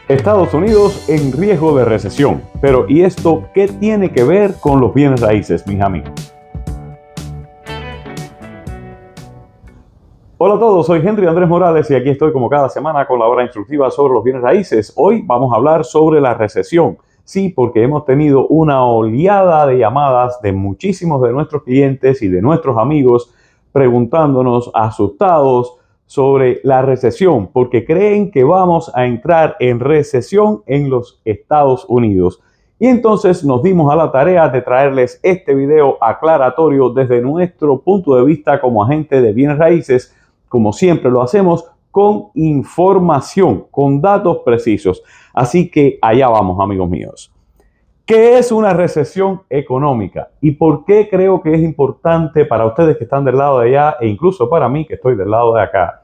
Estados Unidos en riesgo de recesión. Pero ¿y esto qué tiene que ver con los bienes raíces, mis amigos? Hola a todos, soy Henry Andrés Morales y aquí estoy como cada semana con la hora instructiva sobre los bienes raíces. Hoy vamos a hablar sobre la recesión. Sí, porque hemos tenido una oleada de llamadas de muchísimos de nuestros clientes y de nuestros amigos preguntándonos asustados sobre la recesión, porque creen que vamos a entrar en recesión en los Estados Unidos. Y entonces nos dimos a la tarea de traerles este video aclaratorio desde nuestro punto de vista como agente de bienes raíces, como siempre lo hacemos, con información, con datos precisos. Así que allá vamos, amigos míos. ¿Qué es una recesión económica? ¿Y por qué creo que es importante para ustedes que están del lado de allá e incluso para mí que estoy del lado de acá?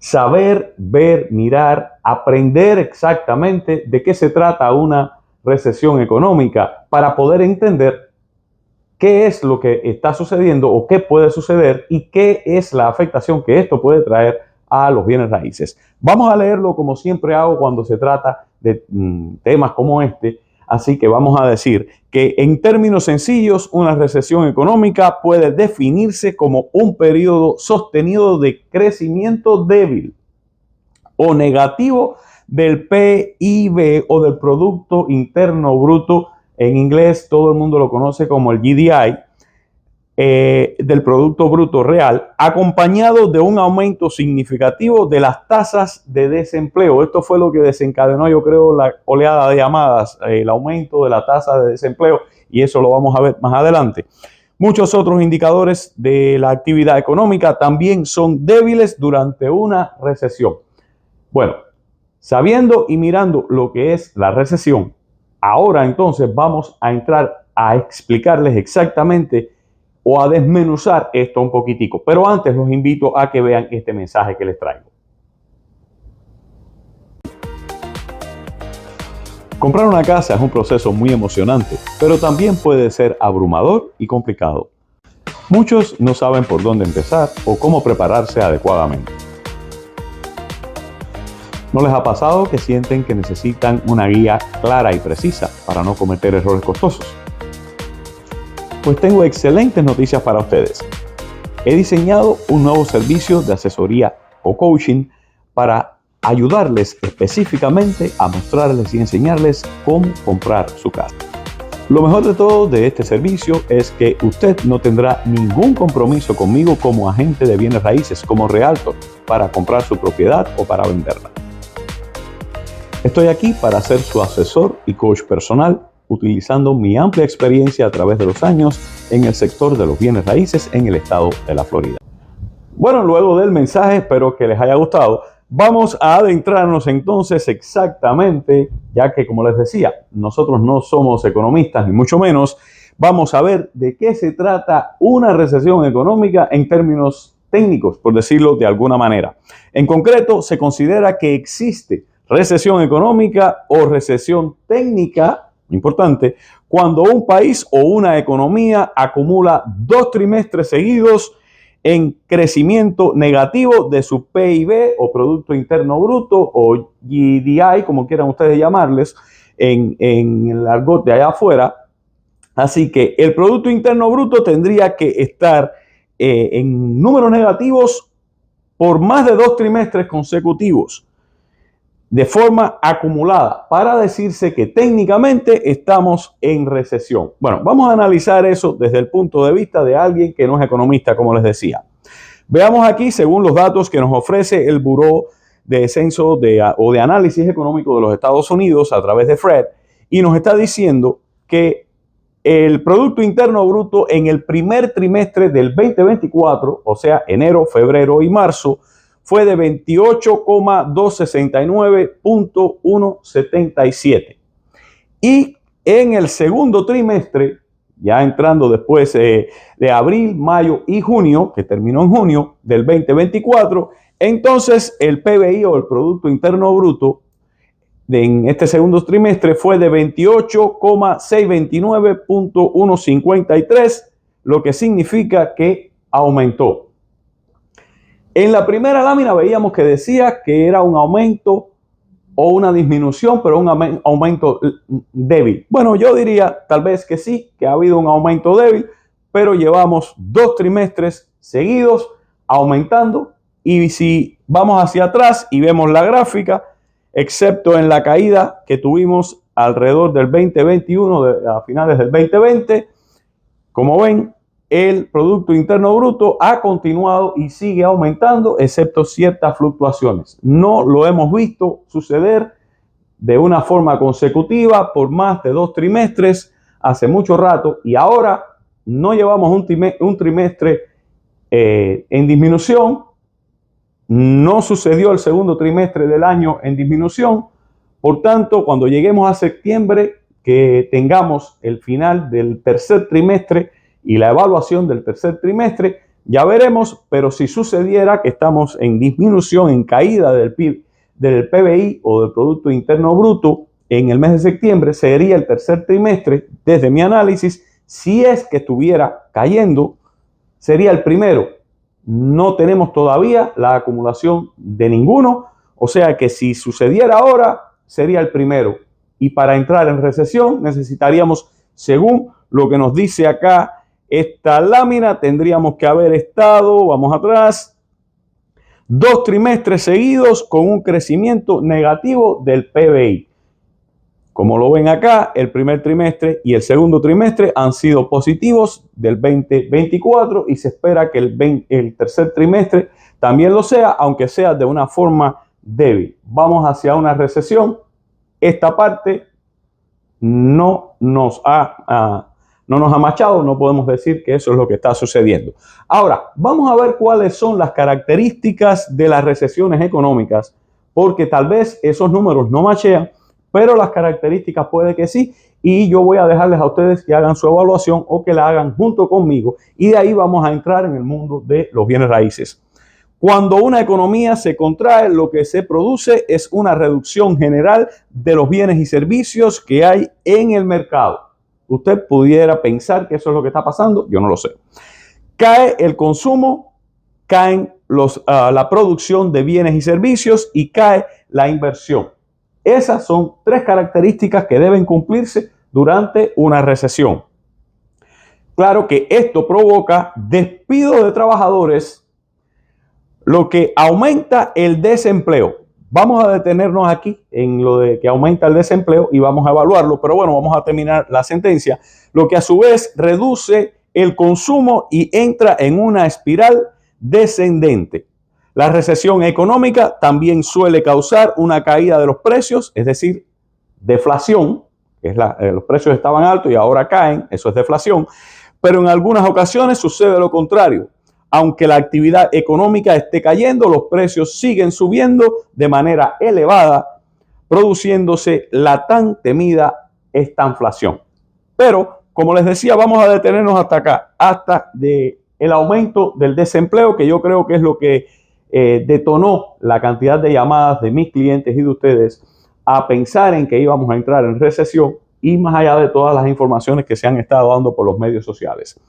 Saber, ver, mirar, aprender exactamente de qué se trata una recesión económica para poder entender qué es lo que está sucediendo o qué puede suceder y qué es la afectación que esto puede traer a los bienes raíces. Vamos a leerlo como siempre hago cuando se trata de temas como este. Así que vamos a decir que en términos sencillos, una recesión económica puede definirse como un periodo sostenido de crecimiento débil o negativo del PIB o del Producto Interno Bruto. En inglés todo el mundo lo conoce como el GDI, del Producto Bruto Real, acompañado de un aumento significativo de las tasas de desempleo. Esto fue lo que desencadenó, yo creo, la oleada de llamadas, el aumento de la tasa de desempleo, y eso lo vamos a ver más adelante. Muchos otros indicadores de la actividad económica también son débiles durante una recesión. Bueno, sabiendo y mirando lo que es la recesión, ahora entonces vamos a entrar a explicarles exactamente o a desmenuzar esto un poquitico. Pero antes los invito a que vean este mensaje que les traigo. Comprar una casa es un proceso muy emocionante, pero también puede ser abrumador y complicado. Muchos no saben por dónde empezar o cómo prepararse adecuadamente. ¿No les ha pasado que sienten que necesitan una guía clara y precisa para no cometer errores costosos? Pues tengo excelentes noticias para ustedes. He diseñado un nuevo servicio de asesoría o coaching para ayudarles específicamente a mostrarles y enseñarles cómo comprar su casa. Lo mejor de todo de este servicio es que usted no tendrá ningún compromiso conmigo como agente de bienes raíces, como realtor, para comprar su propiedad o para venderla. Estoy aquí para ser su asesor y coach personal, utilizando mi amplia experiencia a través de los años en el sector de los bienes raíces en el estado de la Florida. Bueno, luego del mensaje, espero que les haya gustado. Vamos a adentrarnos entonces exactamente, ya que como les decía, nosotros no somos economistas ni mucho menos. Vamos a ver de qué se trata una recesión económica en términos técnicos, por decirlo de alguna manera. En concreto, se considera que existe recesión económica o recesión técnica, importante, cuando un país o una economía acumula 2 trimestres seguidos en crecimiento negativo de su PIB o Producto Interno Bruto o GDI, como quieran ustedes llamarles, en el argot de allá afuera. Así que el Producto Interno Bruto tendría que estar en números negativos por más de 2 trimestres consecutivos, de forma acumulada, para decirse que técnicamente estamos en recesión. Bueno, vamos a analizar eso desde el punto de vista de alguien que no es economista, como les decía. Veamos aquí, según los datos que nos ofrece el Buró de Censo o de Análisis Económico de los Estados Unidos a través de Fred, y nos está diciendo que el Producto Interno Bruto en el primer trimestre del 2024, o sea, enero, febrero y marzo, fue de 28,269.177. Y en el segundo trimestre, ya entrando después de abril, mayo y junio, que terminó en junio del 2024, entonces el PBI o el Producto Interno Bruto en este segundo trimestre fue de 28,629.153, lo que significa que aumentó. En la primera lámina veíamos que decía que era un aumento o una disminución, pero un aumento débil. Bueno, yo diría tal vez que sí, que ha habido un aumento débil, pero llevamos 2 trimestres seguidos aumentando, y si vamos hacia atrás y vemos la gráfica, excepto en la caída que tuvimos alrededor del 2021, a finales del 2020, como ven, el Producto Interno Bruto ha continuado y sigue aumentando, excepto ciertas fluctuaciones. No lo hemos visto suceder de una forma consecutiva por más de 2 trimestres hace mucho rato, y ahora no llevamos un trimestre en disminución. No sucedió el segundo trimestre del año en disminución. Por tanto, cuando lleguemos a septiembre, que tengamos el final del tercer trimestre y la evaluación del tercer trimestre, ya veremos. Pero si sucediera que estamos en disminución, en caída del PBI o del Producto Interno Bruto en el mes de septiembre, sería el tercer trimestre, desde mi análisis. Si es que estuviera cayendo, sería el primero. No tenemos todavía la acumulación de ninguno, o sea que si sucediera ahora, sería el primero. Y para entrar en recesión necesitaríamos, según lo que nos dice acá esta lámina, tendríamos que haber estado, vamos atrás, 2 trimestres seguidos con un crecimiento negativo del PBI. Como lo ven acá, el primer trimestre y el segundo trimestre han sido positivos del 2024, y se espera que el tercer trimestre también lo sea, aunque sea de una forma débil. Vamos hacia una recesión. Esta parte no nos ha machado, no podemos decir que eso es lo que está sucediendo. Ahora, vamos a ver cuáles son las características de las recesiones económicas, porque tal vez esos números no machean, pero las características puede que sí, y yo voy a dejarles a ustedes que hagan su evaluación o que la hagan junto conmigo, y de ahí vamos a entrar en el mundo de los bienes raíces. Cuando una economía se contrae, lo que se produce es una reducción general de los bienes y servicios que hay en el mercado. Usted pudiera pensar que eso es lo que está pasando, yo no lo sé. Cae el consumo, caen la producción de bienes y servicios, y cae la inversión. Esas son 3 características que deben cumplirse durante una recesión. Claro que esto provoca despido de trabajadores, lo que aumenta el desempleo. Vamos a detenernos aquí en lo de que aumenta el desempleo y vamos a evaluarlo, pero bueno, vamos a terminar la sentencia. Lo que a su vez reduce el consumo y entra en una espiral descendente. La recesión económica también suele causar una caída de los precios, es decir, deflación, que es los precios estaban altos y ahora caen, eso es deflación, pero en algunas ocasiones sucede lo contrario. Aunque la actividad económica esté cayendo, los precios siguen subiendo de manera elevada, produciéndose la tan temida estanflación. Pero, como les decía, vamos a detenernos hasta acá, hasta el aumento del desempleo, que yo creo que es lo que detonó la cantidad de llamadas de mis clientes y de ustedes a pensar en que íbamos a entrar en recesión, y más allá de todas las informaciones que se han estado dando por los medios sociales.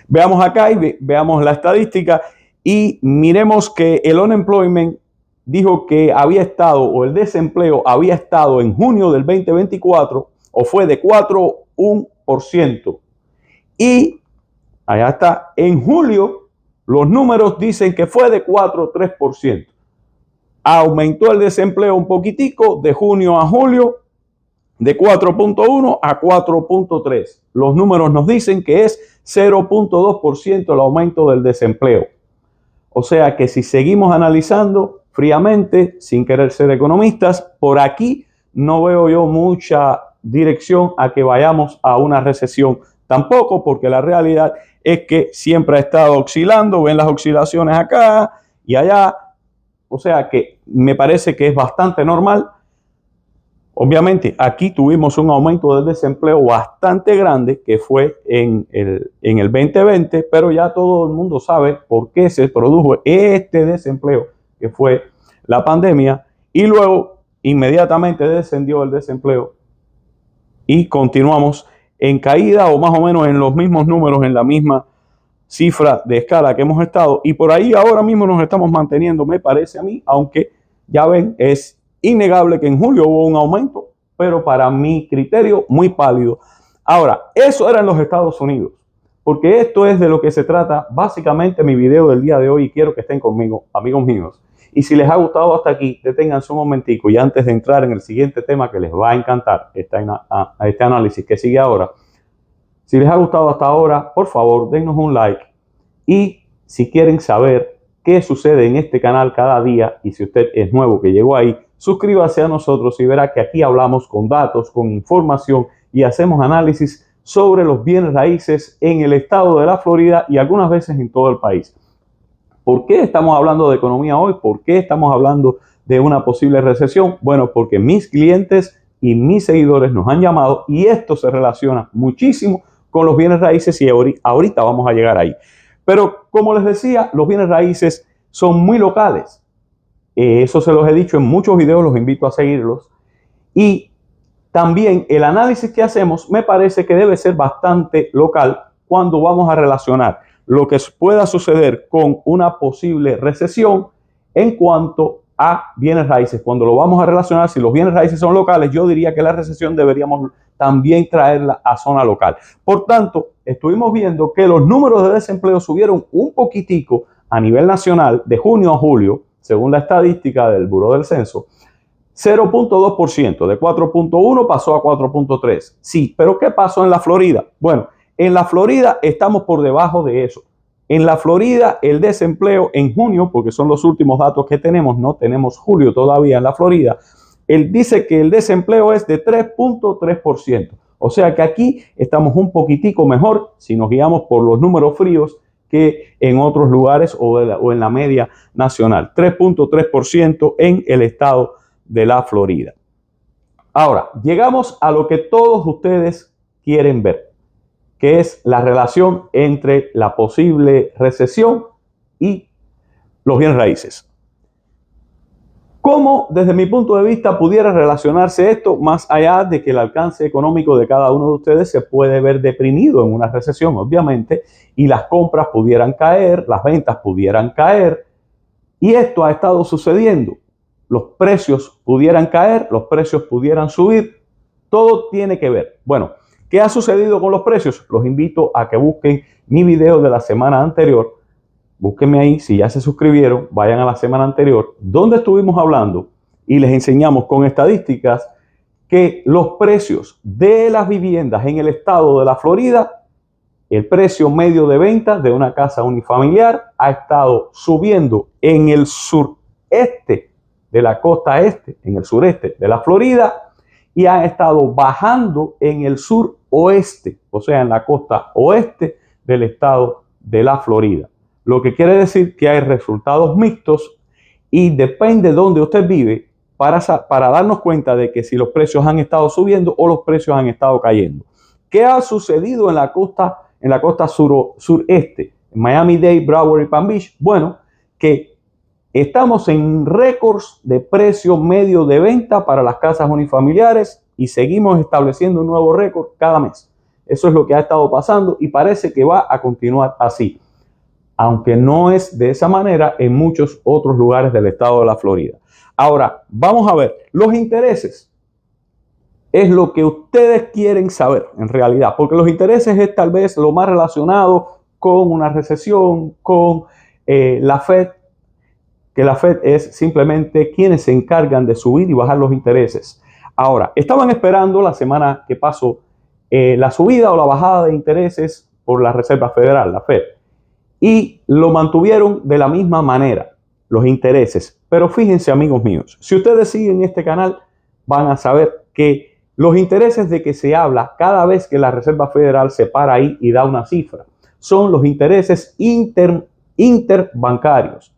Veamos acá y veamos la estadística y miremos que el unemployment dijo que había estado, o el desempleo había estado en junio del 2024, o fue de 4,1%. Y allá está, en julio los números dicen que fue de 4,3%. Aumentó el desempleo un poquitico de junio a julio, de 4,1 a 4,3. Los números nos dicen que es 0,2% el aumento del desempleo. O sea que si seguimos analizando fríamente, sin querer ser economistas, por aquí no veo yo mucha dirección a que vayamos a una recesión. Tampoco, porque la realidad es que siempre ha estado oscilando, ven las oscilaciones acá y allá. O sea que me parece que es bastante normal. Obviamente, aquí tuvimos un aumento del desempleo bastante grande, que fue en el 2020, pero ya todo el mundo sabe por qué se produjo este desempleo, que fue la pandemia, y luego inmediatamente descendió el desempleo y continuamos en caída, o más o menos en los mismos números, en la misma cifra de escala que hemos estado, y por ahí ahora mismo nos estamos manteniendo, me parece a mí, aunque ya ven, es innegable que en julio hubo un aumento, pero para mi criterio muy pálido. Ahora, eso era en los Estados Unidos, porque esto es de lo que se trata básicamente mi video del día de hoy y quiero que estén conmigo, amigos míos. Y si les ha gustado hasta aquí, deténganse un momentico y antes de entrar en el siguiente tema que les va a encantar, este análisis que sigue ahora, si les ha gustado hasta ahora, por favor, dennos un like y si quieren saber qué sucede en este canal cada día y si usted es nuevo que llegó ahí, suscríbase a nosotros y verá que aquí hablamos con datos, con información y hacemos análisis sobre los bienes raíces en el estado de la Florida y algunas veces en todo el país. ¿Por qué estamos hablando de economía hoy? ¿Por qué estamos hablando de una posible recesión? Bueno, porque mis clientes y mis seguidores nos han llamado y esto se relaciona muchísimo con los bienes raíces y ahorita vamos a llegar ahí. Pero como les decía, los bienes raíces son muy locales. Eso se los he dicho en muchos videos, los invito a seguirlos. Y también el análisis que hacemos me parece que debe ser bastante local cuando vamos a relacionar lo que pueda suceder con una posible recesión en cuanto a bienes raíces. Cuando lo vamos a relacionar, si los bienes raíces son locales, yo diría que la recesión deberíamos también traerla a zona local. Por tanto, estuvimos viendo que los números de desempleo subieron un poquitico a nivel nacional de junio a julio, según la estadística del Buró del Censo, 0.2%, de 4.1 pasó a 4.3. Sí, pero ¿qué pasó en la Florida? Bueno, en la Florida estamos por debajo de eso. En la Florida el desempleo en junio, porque son los últimos datos que tenemos, no tenemos julio todavía en la Florida, él dice que el desempleo es de 3.3%. O sea que aquí estamos un poquitico mejor si nos guiamos por los números fríos que en otros lugares o en la media nacional. 3.3% en el estado de la Florida. Ahora, llegamos a lo que todos ustedes quieren ver, que es la relación entre la posible recesión y los bienes raíces. ¿Cómo, desde mi punto de vista, pudiera relacionarse esto más allá de que el alcance económico de cada uno de ustedes se puede ver deprimido en una recesión, obviamente, y las compras pudieran caer, las ventas pudieran caer, y esto ha estado sucediendo? Los precios pudieran caer, los precios pudieran subir, todo tiene que ver. Bueno, ¿qué ha sucedido con los precios? Los invito a que busquen mi video de la semana anterior. Búsquenme ahí, si ya se suscribieron, vayan a la semana anterior, donde estuvimos hablando y les enseñamos con estadísticas que los precios de las viviendas en el estado de la Florida, el precio medio de venta de una casa unifamiliar ha estado subiendo en el sureste de la costa este, en el sureste de la Florida, y ha estado bajando en el suroeste, o sea, en la costa oeste del estado de la Florida. Lo que quiere decir que hay resultados mixtos y depende de dónde usted vive para darnos cuenta de que si los precios han estado subiendo o los precios han estado cayendo. ¿Qué ha sucedido en la costa sureste, en Miami-Dade, Broward y Palm Beach? Bueno, que estamos en récords de precio medio de venta para las casas unifamiliares y seguimos estableciendo un nuevo récord cada mes. Eso es lo que ha estado pasando y parece que va a continuar así, aunque no es de esa manera en muchos otros lugares del estado de la Florida. Ahora, vamos a ver, los intereses es lo que ustedes quieren saber en realidad, porque los intereses es tal vez lo más relacionado con una recesión, con la Fed, que la Fed es simplemente quienes se encargan de subir y bajar los intereses. Ahora, estaban esperando la semana que pasó la subida o la bajada de intereses por la Reserva Federal, la Fed, y lo mantuvieron de la misma manera, los intereses. Pero fíjense, amigos míos, si ustedes siguen este canal, van a saber que los intereses de que se habla cada vez que la Reserva Federal se para ahí y da una cifra, son los intereses interbancarios,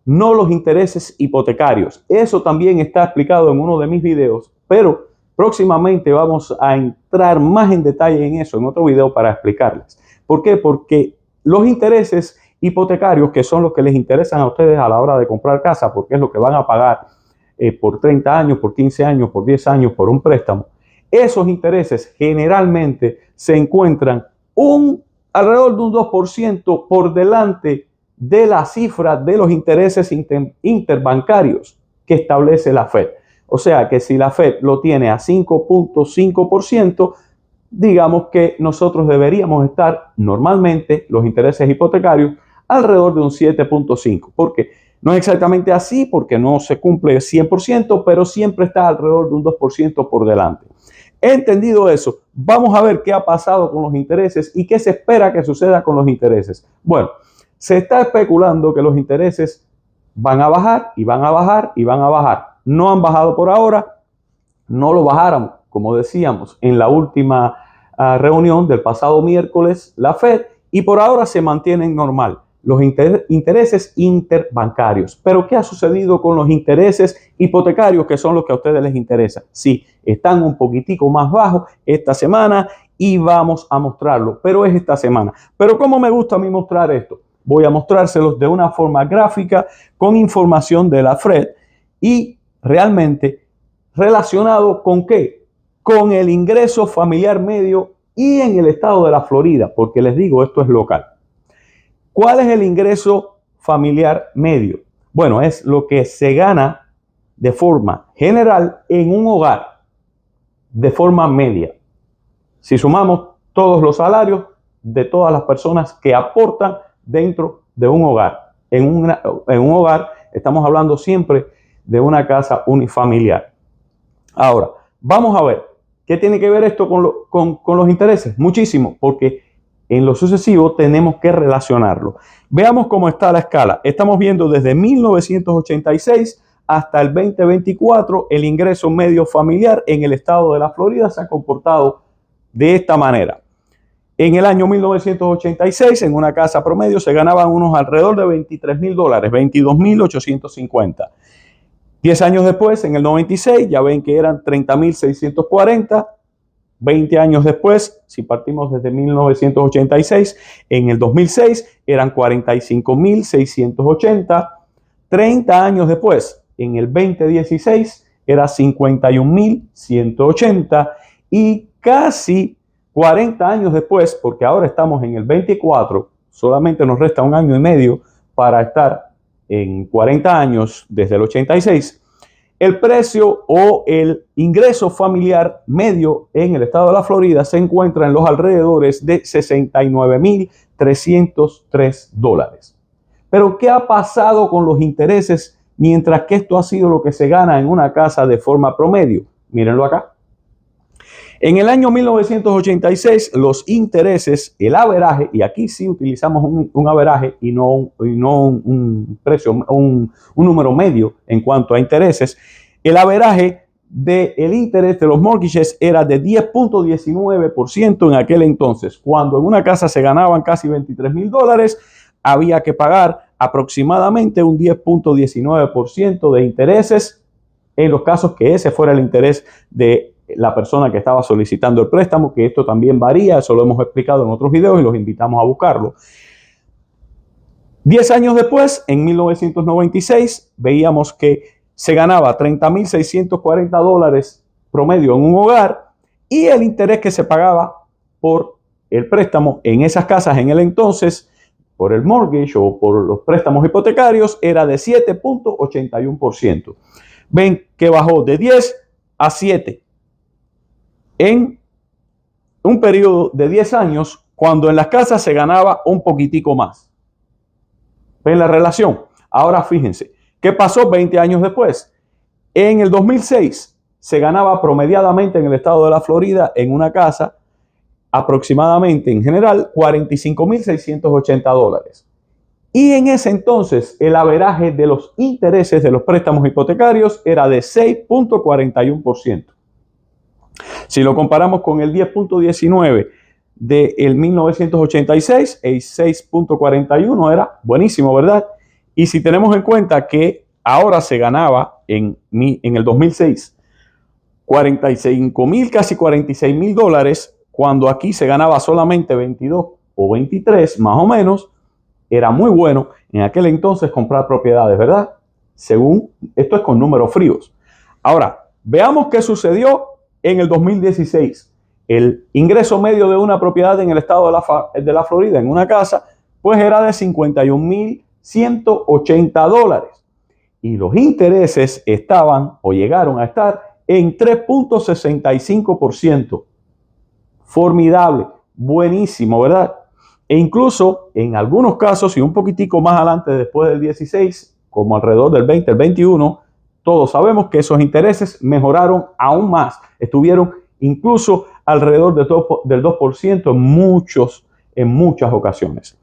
no los intereses hipotecarios. Eso también está explicado en uno de mis videos, pero próximamente vamos a entrar más en detalle en eso en otro video para explicarles. ¿Por qué? Porque los intereses hipotecarios, que son los que les interesan a ustedes a la hora de comprar casa, porque es lo que van a pagar por 30 años, por 15 años, por 10 años, por un préstamo, esos intereses generalmente se encuentran alrededor de un 2% por delante de la cifra de los intereses interbancarios que establece la Fed. O sea que si la Fed lo tiene a 5.5%, digamos que nosotros deberíamos estar normalmente, los intereses hipotecarios, alrededor de un 7.5%. Porque no es exactamente así, porque no se cumple 100%, pero siempre está alrededor de un 2% por delante. Entendido eso, vamos a ver qué ha pasado con los intereses y qué se espera que suceda con los intereses. Bueno, se está especulando que los intereses van a bajar y van a bajar y van a bajar. No han bajado por ahora, no lo bajaron, como decíamos, en la última reunión del pasado miércoles, la Fed, y por ahora se mantienen normal los intereses interbancarios. Pero ¿qué ha sucedido con los intereses hipotecarios, que son los que a ustedes les interesa? Sí, están un poquitico más bajos esta semana y vamos a mostrarlo, pero es esta semana. Pero ¿cómo me gusta a mí mostrar esto? Voy a mostrárselos de una forma gráfica con información de la Fed y realmente relacionado con ¿qué? Con el ingreso familiar medio y en el estado de la Florida, porque les digo, esto es local. ¿Cuál es el ingreso familiar medio? Bueno, es lo que se gana de forma general en un hogar de forma media. Si sumamos todos los salarios de todas las personas que aportan dentro de un hogar. En un hogar estamos hablando siempre de una casa unifamiliar. Ahora, vamos a ver, ¿qué tiene que ver esto con los intereses? Muchísimo, porque en lo sucesivo tenemos que relacionarlo. Veamos cómo está la escala. Estamos viendo desde 1986 hasta el 2024 el ingreso medio familiar en el estado de la Florida se ha comportado de esta manera. En el año 1986, en una casa promedio, se ganaban unos alrededor de $23,000, $22,850. 10 años después, en el 96, ya ven que eran $30,640. 20 años después, si partimos desde 1986, en el 2006 eran $45,680. 30 años después, en el 2016, era $51,180. Y casi 40 años después, porque ahora estamos en el 24, solamente nos resta un año y medio para estar en 40 años desde el 86, el precio o el ingreso familiar medio en el estado de la Florida se encuentra en los alrededores de $69,303. Pero ¿qué ha pasado con los intereses mientras que esto ha sido lo que se gana en una casa de forma promedio? Mírenlo acá. En el año 1986, los intereses, el averaje, y aquí sí utilizamos un averaje y no un precio, un número medio en cuanto a intereses, el averaje del interés de los mortgages era de 10.19% en aquel entonces. Cuando en una casa se ganaban casi $23,000, había que pagar aproximadamente un 10.19% de intereses en los casos que ese fuera el interés de la persona que estaba solicitando el préstamo, que esto también varía, eso lo hemos explicado en otros videos y los invitamos a buscarlo. 10 años después, en 1996, veíamos que se ganaba $30,640 promedio en un hogar y el interés que se pagaba por el préstamo en esas casas en el entonces, por el mortgage o por los préstamos hipotecarios, era de 7.81%. Ven que bajó de 10 a 7 en un periodo de 10 años, cuando en las casas se ganaba un poquitico más. ¿Ven la relación? Ahora fíjense, ¿qué pasó 20 años después? En el 2006 se ganaba promediadamente en el estado de la Florida en una casa aproximadamente en general $45,680. Y en ese entonces el averaje de los intereses de los préstamos hipotecarios era de 6.41%. Si lo comparamos con el 10.19 del 1986, el 6.41 era buenísimo, ¿verdad? Y si tenemos en cuenta que ahora se ganaba en el 2006 $45,000, casi $46,000, cuando aquí se ganaba solamente 22 o 23 más o menos, era muy bueno en aquel entonces comprar propiedades, ¿verdad? Según, esto es con números fríos. Ahora, veamos qué sucedió en el 2016. El ingreso medio de una propiedad en el estado de la Florida, en una casa, pues era de $51,180. y los intereses estaban o llegaron a estar en 3.65%. Formidable, buenísimo, ¿verdad? E incluso en algunos casos y un poquitico más adelante después del 16, como alrededor del 20, el 21, todos sabemos que esos intereses mejoraron aún más. Estuvieron incluso alrededor del 2% en muchas ocasiones.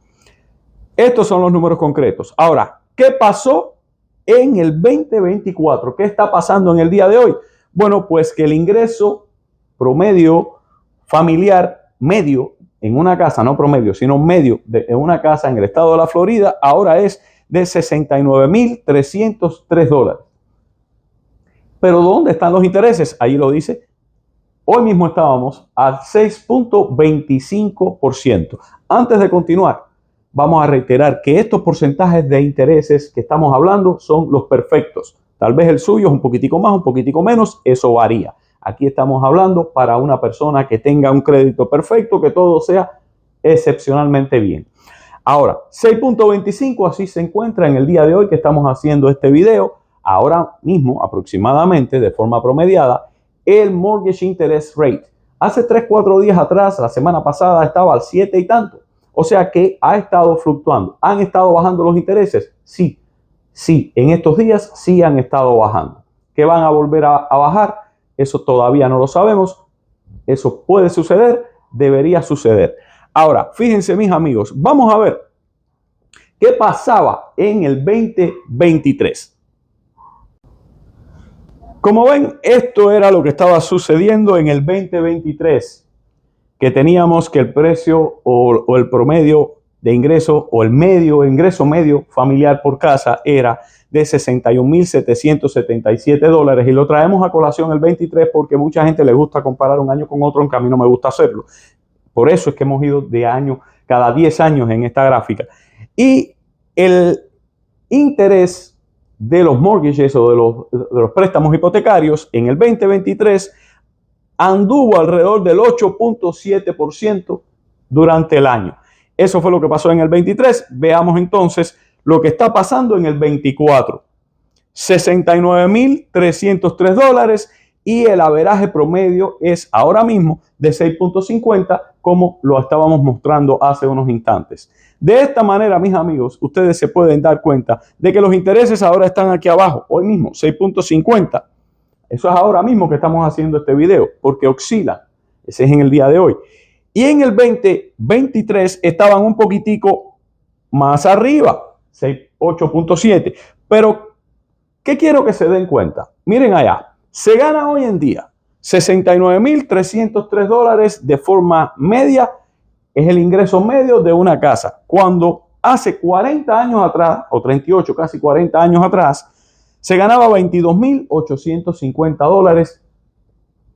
Estos son los números concretos. Ahora, ¿qué pasó en el 2024? ¿Qué está pasando en el día de hoy? Bueno, pues que el ingreso promedio familiar medio en una casa, no promedio, sino medio en una casa en el estado de la Florida, ahora es de $69,303. Pero ¿dónde están los intereses? Ahí lo dice. Hoy mismo estábamos al 6.25%. Antes de continuar, vamos a reiterar que estos porcentajes de intereses que estamos hablando son los perfectos. Tal vez el suyo es un poquitico más, un poquitico menos, eso varía. Aquí estamos hablando para una persona que tenga un crédito perfecto, que todo sea excepcionalmente bien. Ahora, 6.25 así se encuentra en el día de hoy que estamos haciendo este video. Ahora mismo, aproximadamente, de forma promediada, el Mortgage Interest Rate. Hace 3-4 días atrás, la semana pasada, estaba al 7 y tanto. O sea que ha estado fluctuando. ¿Han estado bajando los intereses? Sí, en estos días sí han estado bajando. ¿Que van a volver a bajar? Eso todavía no lo sabemos. Eso puede suceder, debería suceder. Ahora, fíjense mis amigos, vamos a ver qué pasaba en el 2023. Como ven, esto era lo que estaba sucediendo en el 2023, que teníamos que el precio o el promedio de ingreso o el ingreso medio familiar por casa era de $61,777 y lo traemos a colación el 23 porque mucha gente le gusta comparar un año con otro, aunque a mí no me gusta hacerlo. Por eso es que hemos ido de año cada 10 años en esta gráfica. Y el interés de los mortgages o de los préstamos hipotecarios en el 2023 anduvo alrededor del 8.7% durante el año. Eso fue lo que pasó en el 23. Veamos entonces lo que está pasando en el 24. $69,303 y el averaje promedio es ahora mismo de 6.50, como lo estábamos mostrando hace unos instantes. De esta manera, mis amigos, ustedes se pueden dar cuenta de que los intereses ahora están aquí abajo, hoy mismo, 6.50. Eso es ahora mismo que estamos haciendo este video, porque oscilan. Ese es en el día de hoy. Y en el 2023 estaban un poquitico más arriba, 8.7. Pero, ¿qué quiero que se den cuenta? Miren allá, se gana hoy en día $69,303 de forma media. Es el ingreso medio de una casa. Cuando hace 40 años atrás, o 38, casi 40 años atrás, se ganaba $22,850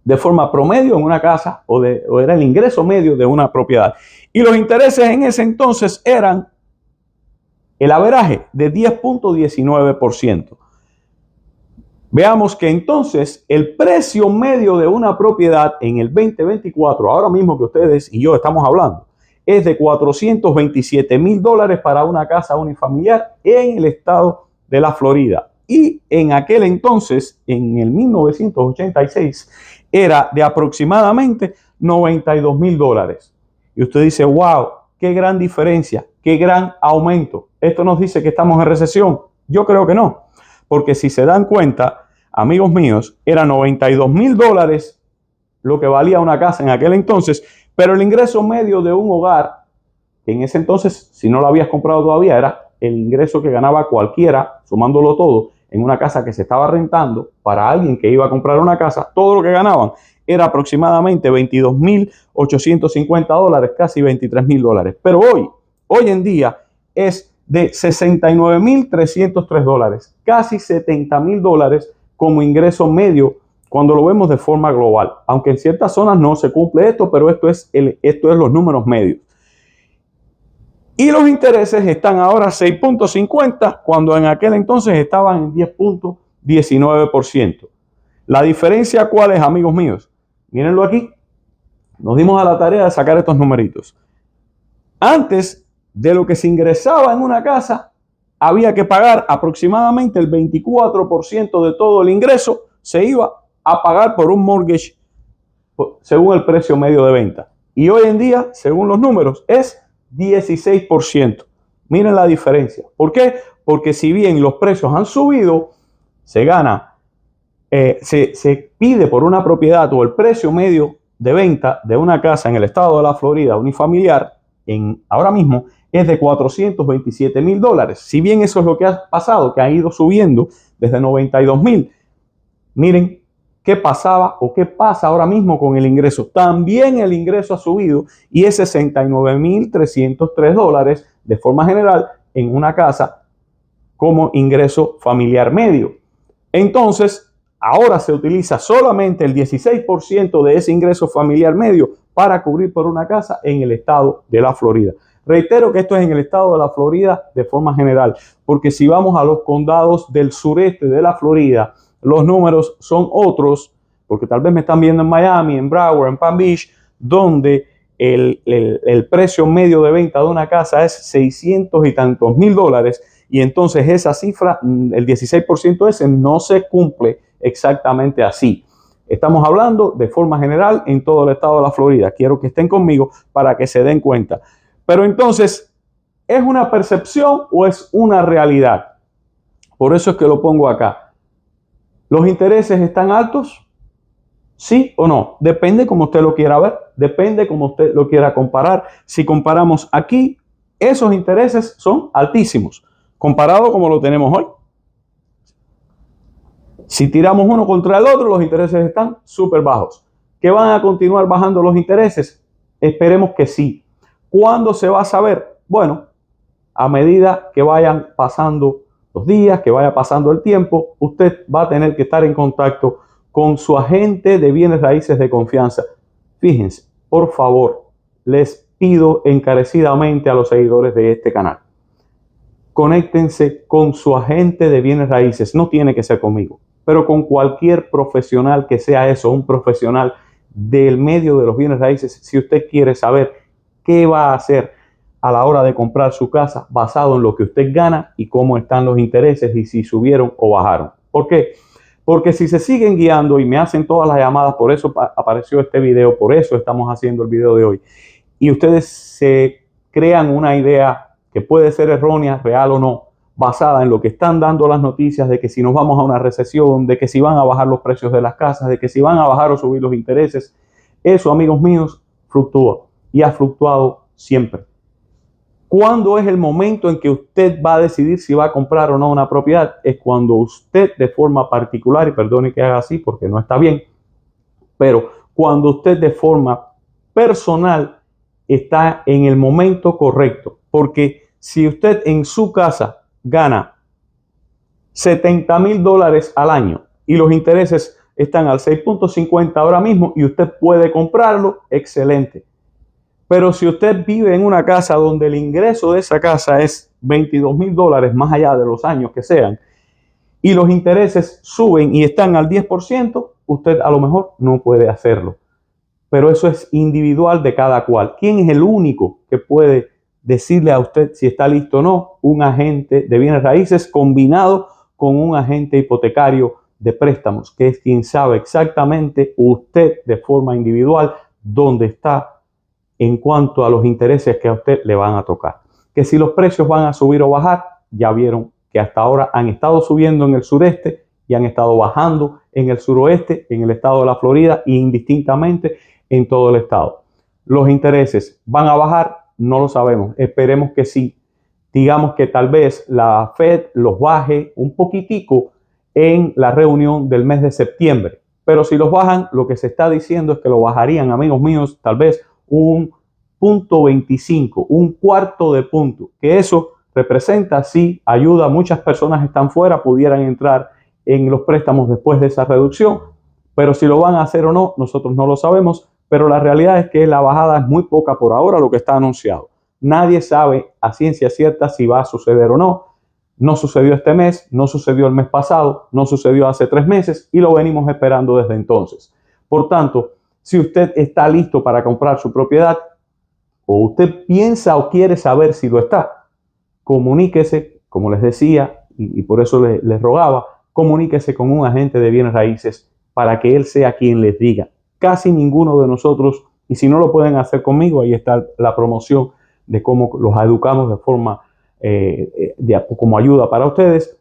de forma promedio en una casa o era el ingreso medio de una propiedad. Y los intereses en ese entonces eran el averaje de 10.19%. Veamos que entonces el precio medio de una propiedad en el 2024, ahora mismo que ustedes y yo estamos hablando, es de $427,000 para una casa unifamiliar en el estado de la Florida. Y en aquel entonces, en el 1986, era de aproximadamente $92,000. Y usted dice, wow, qué gran diferencia, qué gran aumento. ¿Esto nos dice que estamos en recesión? Yo creo que no. Porque si se dan cuenta, amigos míos, era $92,000 lo que valía una casa en aquel entonces, pero el ingreso medio de un hogar, que en ese entonces, si no lo habías comprado todavía, era el ingreso que ganaba cualquiera, sumándolo todo, en una casa que se estaba rentando para alguien que iba a comprar una casa, todo lo que ganaban era aproximadamente $22,850, casi $23,000. Pero hoy en día es de $69,303, casi $70,000 como ingreso medio cuando lo vemos de forma global. Aunque en ciertas zonas no se cumple esto, pero esto es los números medios. Y los intereses están ahora 6.50 cuando en aquel entonces estaban en 10.19%. La diferencia, ¿cuál es, amigos míos? Mírenlo aquí. Nos dimos a la tarea de sacar estos numeritos. Antes de lo que se ingresaba en una casa, había que pagar aproximadamente el 24% de todo el ingreso, se iba a pagar por un mortgage según el precio medio de venta. Y hoy en día, según los números, es 16%. Miren la diferencia. ¿Por qué? Porque si bien los precios han subido, se pide por una propiedad, o el precio medio de venta de una casa en el estado de la Florida unifamiliar ahora mismo es de $427,000. Si bien eso es lo que ha pasado, que ha ido subiendo desde 92,000, miren qué pasaba o qué pasa ahora mismo con el ingreso. También el ingreso ha subido y es $69,303 de forma general en una casa como ingreso familiar medio. Entonces, ahora se utiliza solamente el 16% de ese ingreso familiar medio para cubrir por una casa en el estado de la Florida. Reitero que esto es en el estado de la Florida de forma general, porque si vamos a los condados del sureste de la Florida, los números son otros, porque tal vez me están viendo en Miami, en Broward, en Palm Beach, donde el precio medio de venta de una casa es 600 y tantos mil dólares, y entonces esa cifra, el 16% ese, no se cumple exactamente así. Estamos hablando de forma general en todo el estado de la Florida. Quiero que estén conmigo para que se den cuenta. Pero entonces, ¿es una percepción o es una realidad? Por eso es que lo pongo acá. ¿Los intereses están altos? ¿Sí o no? Depende como usted lo quiera ver, depende como usted lo quiera comparar. Si comparamos aquí, esos intereses son altísimos, comparado como lo tenemos hoy. Si tiramos uno contra el otro, los intereses están súper bajos. ¿Que van a continuar bajando los intereses? Esperemos que sí. ¿Cuándo se va a saber? Bueno, a medida que vayan pasando los días, que vaya pasando el tiempo, usted va a tener que estar en contacto con su agente de bienes raíces de confianza. Fíjense, por favor, les pido encarecidamente a los seguidores de este canal, conéctense con su agente de bienes raíces. No tiene que ser conmigo, pero con cualquier profesional que sea eso, un profesional del medio de los bienes raíces, si usted quiere saber qué va a hacer a la hora de comprar su casa basado en lo que usted gana y cómo están los intereses y si subieron o bajaron. ¿Por qué? Porque si se siguen guiando y me hacen todas las llamadas, por eso apareció este video, por eso estamos haciendo el video de hoy, y ustedes se crean una idea que puede ser errónea, real o no, basada en lo que están dando las noticias de que si nos vamos a una recesión, de que si van a bajar los precios de las casas, de que si van a bajar o subir los intereses, eso, amigos míos, fluctúa y ha fluctuado siempre. ¿Cuándo es el momento en que usted va a decidir si va a comprar o no una propiedad? Es cuando usted de forma particular, y perdone que haga así porque no está bien, pero cuando usted de forma personal está en el momento correcto. Porque si usted en su casa gana $70,000 al año y los intereses están al 6.50 ahora mismo y usted puede comprarlo, excelente. Pero si usted vive en una casa donde el ingreso de esa casa es $22,000 más allá de los años que sean y los intereses suben y están al 10%, usted a lo mejor no puede hacerlo. Pero eso es individual de cada cual. ¿Quién es el único que puede decirle a usted si está listo o no? Un agente de bienes raíces combinado con un agente hipotecario de préstamos, que es quien sabe exactamente usted de forma individual dónde está en cuanto a los intereses que a usted le van a tocar. Que si los precios van a subir o bajar, ya vieron que hasta ahora han estado subiendo en el sureste y han estado bajando en el suroeste, en el estado de la Florida e indistintamente en todo el estado. ¿Los intereses van a bajar? No lo sabemos. Esperemos que sí. Digamos que tal vez la Fed los baje un poquitico en la reunión del mes de septiembre. Pero si los bajan, lo que se está diciendo es que lo bajarían, amigos míos, tal vez un 0.25, un cuarto de punto, que eso representa, sí, ayuda. Muchas personas están fuera, pudieran entrar en los préstamos después de esa reducción, pero si lo van a hacer o no, nosotros no lo sabemos, pero la realidad es que la bajada es muy poca por ahora, lo que está anunciado. Nadie sabe a ciencia cierta si va a suceder o no. No sucedió este mes, no sucedió el mes pasado, no sucedió hace 3 meses y lo venimos esperando desde entonces. Por tanto, si usted está listo para comprar su propiedad o usted piensa o quiere saber si lo está, comuníquese como les decía, y por eso les rogaba, comuníquese con un agente de bienes raíces para que él sea quien les diga. Casi ninguno de nosotros, y si no lo pueden hacer conmigo, ahí está la promoción de cómo los educamos de forma como ayuda para ustedes.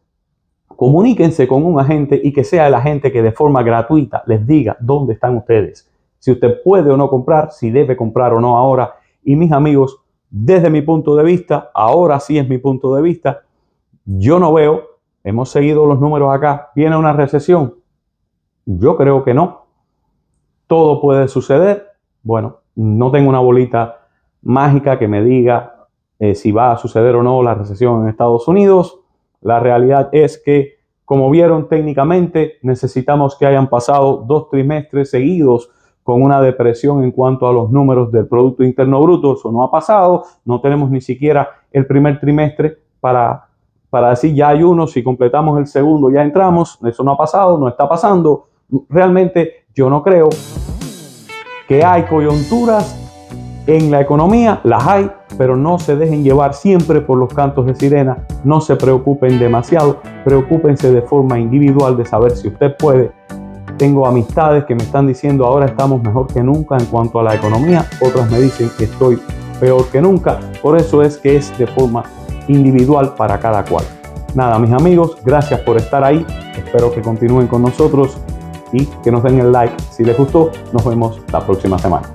Comuníquense con un agente y que sea el agente que de forma gratuita les diga dónde están ustedes, si usted puede o no comprar, si debe comprar o no ahora. Y mis amigos, desde mi punto de vista, ahora sí es mi punto de vista, yo no veo, hemos seguido los números acá, ¿viene una recesión? Yo creo que no. Todo puede suceder. Bueno, no tengo una bolita mágica que me diga si va a suceder o no la recesión en Estados Unidos. La realidad es que, como vieron técnicamente, necesitamos que hayan pasado 2 trimestres seguidos con una depresión en cuanto a los números del Producto Interno Bruto. Eso no ha pasado. No tenemos ni siquiera el primer trimestre para decir ya hay uno, si completamos el segundo ya entramos. Eso no ha pasado, no está pasando. Realmente yo no creo. Que hay coyunturas en la economía, las hay, pero no se dejen llevar siempre por los cantos de sirena, no se preocupen demasiado, preocúpense de forma individual de saber si usted puede. Tengo amistades que me están diciendo ahora estamos mejor que nunca en cuanto a la economía, otras me dicen que estoy peor que nunca, por eso es que es de forma individual para cada cual. Nada, mis amigos, gracias por estar ahí, espero que continúen con nosotros y que nos den el like si les gustó. Nos vemos la próxima semana.